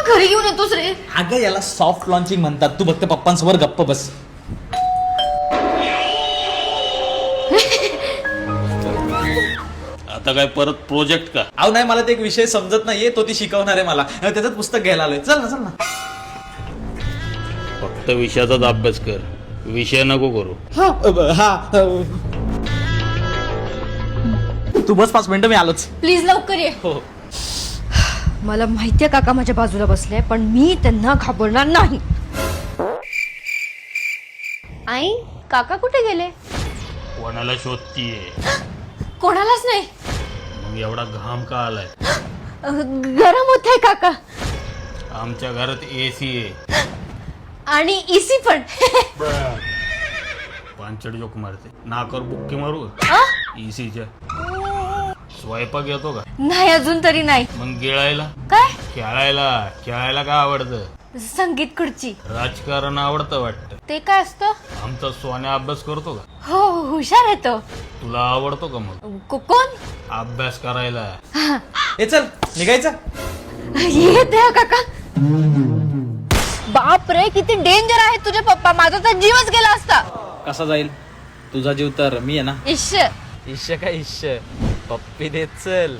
घरी घेऊन येतोस रे? अगं याला सॉफ्ट लॉन्चिंग म्हणतात. तू फक्त पप्पांसमोर गप्प बस. आता काय परत प्रोजेक्ट का? अहो नाही, मला ते एक विषय समजत नाहीये, तो ती शिकवणार आहे मला. त्याचं पुस्तक घ्यायला आलोय. चल ना चल ना. फक्त विषयाचाच अभ्यास कर, विषय नको करू. तू बस 5 मिनिटं, मी आलोच. प्लीज लवकर ये. हो. मला माहितीये काका माझ्या बाजूला बसले, पण मी त्यांना घाबरणार नाही. आई, काका कुठे गेले? कोणाला शोधतीये? कोणालाच नाही. मग एवढा घाम का आलाय? गरम होत आहे काका. आमच्या घरात AC आहे. आणि इसी पण. पांचट जोक मारते. नाकावर बुक्की मारू आ? ECच्या. स्वयंपाक येतो का? नाही, अजून तरी नाही. मग गिळायला? काय? खेळायला काय आवडतं? संगीत खुर्ची. राजकारण आवडतं वाटतं. ते काय असतं? आमचा सोन्या अभ्यास करतो का? हो, हुशार आहे तो. तुला आवडतो का मग कोण? अभ्यास करायला? हे चल निघायचं. येते हा काका. बाप रे, किती डेंजर आहे तुझे पप्पा. माझा तर जीवच गेला असता. कसा जाईल तुझा जीव? तर मी आहे ना. इश्श. इश्य का इश्य? पप्पी देत चल.